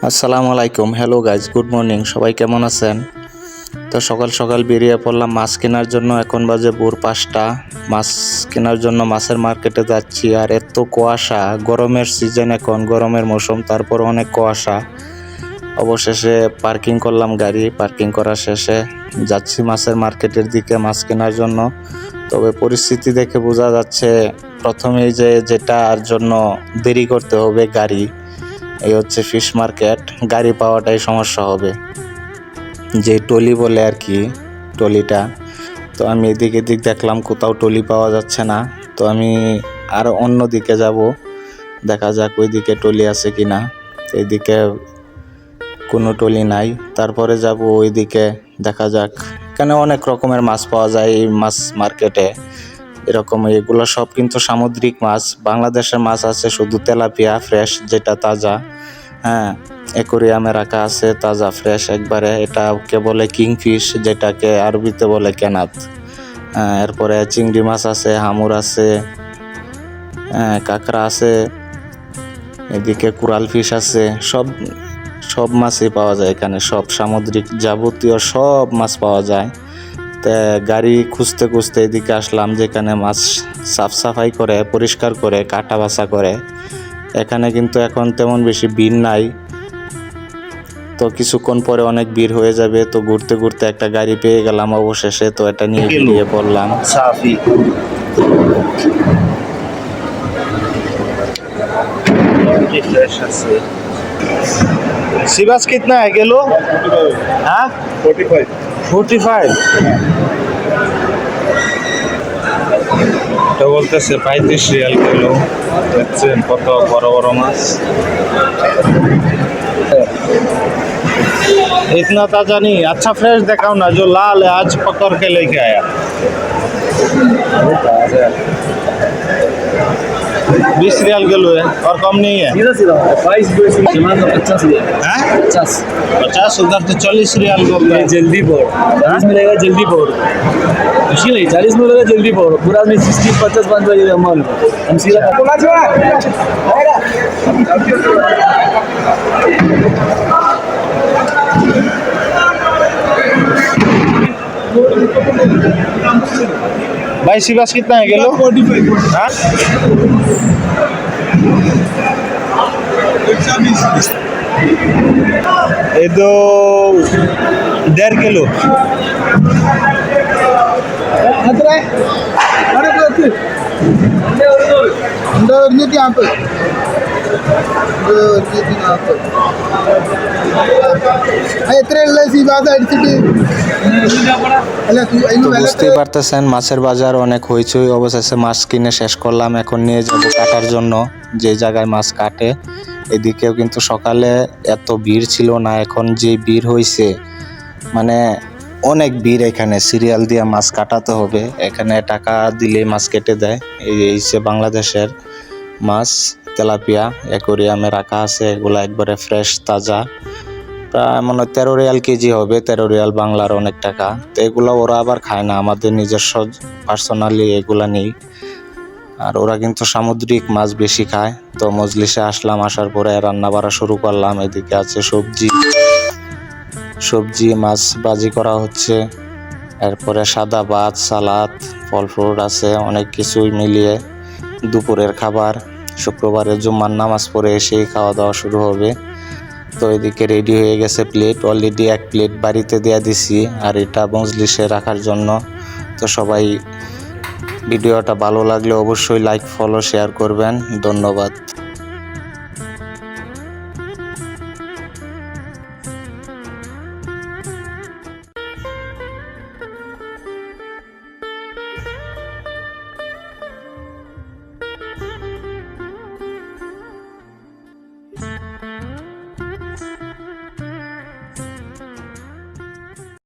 আসসালামু আলাইকুম। Hello guys, good morning. সবাই কেমন আছেন? তো সকাল সকাল বেরিয়ে পড়লাম মাছ কেনার জন্য। এখন বাজে ভোর 5টা। মাছ কেনার জন্য মাছের মার্কেটে যাচ্ছি। আর এত কুয়াশা, গরমের সিজন, এখন গরমের মৌসুম, তারপর অনেক কুয়াশা। অবশেষে পার্কিং করলাম গাড়ি। পার্কিং করা শেষে যাচ্ছি মাছের মার্কেটের দিকে মাছ কেনার জন্য। তবে পরিস্থিতি দেখে বোঝা যাচ্ছে প্রথমেই যেটার জন্য দেরি করতে হবে গাড়ি। এই হচ্ছে ফিশ মার্কেট। গাড়ি পাওয়াটাই সমস্যা হবে, যে টলি বলে আর কি, টলিটা। তো আমি এদিক দেখলাম কোথাও টলি পাওয়া যাচ্ছে না। তো আমি আর অন্য দিকে যাব, দেখা যাক ওইদিকে টলি আছে কিনা। এইদিকে কোনো টলি নাই। তারপরে যাব ওইদিকে, দেখা যাক। এখানে অনেক রকমের মাছ পাওয়া যায় এই মাছ মার্কেটে। এরকম এগুলো সব কিন্তু সামুদ্রিক মাছ। বাংলাদেশের মাছ আছে শুধু তেলাপিয়া ফ্রেশ, যেটা তাজা। হ্যাঁ, অ্যাকোরিয়ামে রাখা আছে, তাজা ফ্রেশ একবারে। এটাকে বলে কিংফিশ, যেটাকে আরবিতে বলে কেনাত। এরপরে চিংড়ি মাছ আছে, হামুর আছে, কাঁকড়া আছে, এদিকে কোরাল ফিশ আছে। সব মাছই পাওয়া যায় এখানে। সব সামুদ্রিক যাবতীয় সব মাছ পাওয়া যায়। তা গাড়ি খুঁজতে খুঁজতে এদিকে আসলাম, যেখানে মাছ সাফাই করে, পরিষ্কার করে, কাটা বাছা করে। এখানে কিন্তু এখন তেমন বেশি ভিড় নাই। তো কিছুক্ষণ পরে অনেক ভিড় হয়ে যাবে। তো ঘুরতে ঘুরতে একটা গাড়ি পেয়ে গেলাম অবশেষে। তো এটা নিয়ে বেরিয়ে পড়লাম। साफी फ्रेश আছে। सिवास कितना है किलो? हाँ 45 তো বলতেছে 35 রিয়াল কিলো। দেখছেন কত বড় বড় মাছ। इतना ताजा नहीं, अच्छा फ्रेश दिखाओ ना। जो लाल है आज पकड़ के लेके आया। 20 रियाल किलो है और कम नहीं है। 50 उधर तो 40 रियाल बोलते हैं। जल्दी बोर्ड 40 मिलेगा, जल्दी बोर्ड खुशी नहीं। 40 मिलेगा, जल्दी बोर्ड पूरा में 60 50 5 बजे अमल हम सीधा भाई सिवास कितना है किलो? 45। हाँ ये तो 1.5 किलो। তো বুঝতেই পারতেছেন মাছের বাজার অনেক হইচই। অবশেষে মাছ কিনে শেষ করলাম। এখন নিয়ে যাব কাটার জন্য, যে জায়গায় মাছ কাটে। এদিকেও কিন্তু সকালে এত ভিড় ছিল না, এখন যে ভিড় হয়েছে, মানে অনেক ভিড়। এখানে সিরিয়াল দিয়ে মাছ কাটাতে হবে। এখানে টাকা দিলে মাছ কেটে দেয়। এই হচ্ছে বাংলাদেশের মাছ, তেলাপিয়া, অ্যাকোরিয়ামে রাখা আছে। এগুলো একবারে ফ্রেশ, তাজা। প্রায় মনে হয় 13 রিয়াল কেজি হবে। 13 রিয়াল বাংলার অনেক টাকা। তো এগুলো ওরা আবার খায় না, আমাদের নিজস্ব পার্সোনালি এগুলা নেই। আর ওরা কিন্তু সামুদ্রিক মাছ বেশি খায়। তো মজলিসে আসলাম, আসার পরে রান্না বাড়া শুরু করলাম। এদিকে আছে সবজি মাছ ভাজি করা হচ্ছে। এরপরে সাদা ভাত, সালাদ, ফল ফ্রুট আছে, অনেক কিছুই মিলিয়ে দুপুরের খাবার। শুক্রবারে জুম্মার নামাজ পড়ে এসেই খাওয়া দাওয়া শুরু হবে। তো এদিকে রেডি হয়ে গেছে প্লেট। অলরেডি 1 প্লেট বাড়িতে দেয়া দিছি, আর এটা মজলিসে রাখার জন্য। তো সবাই ভিডিওটা ভালো লাগলে অবশ্যই লাইক, ফলো, শেয়ার করবেন। ধন্যবাদ।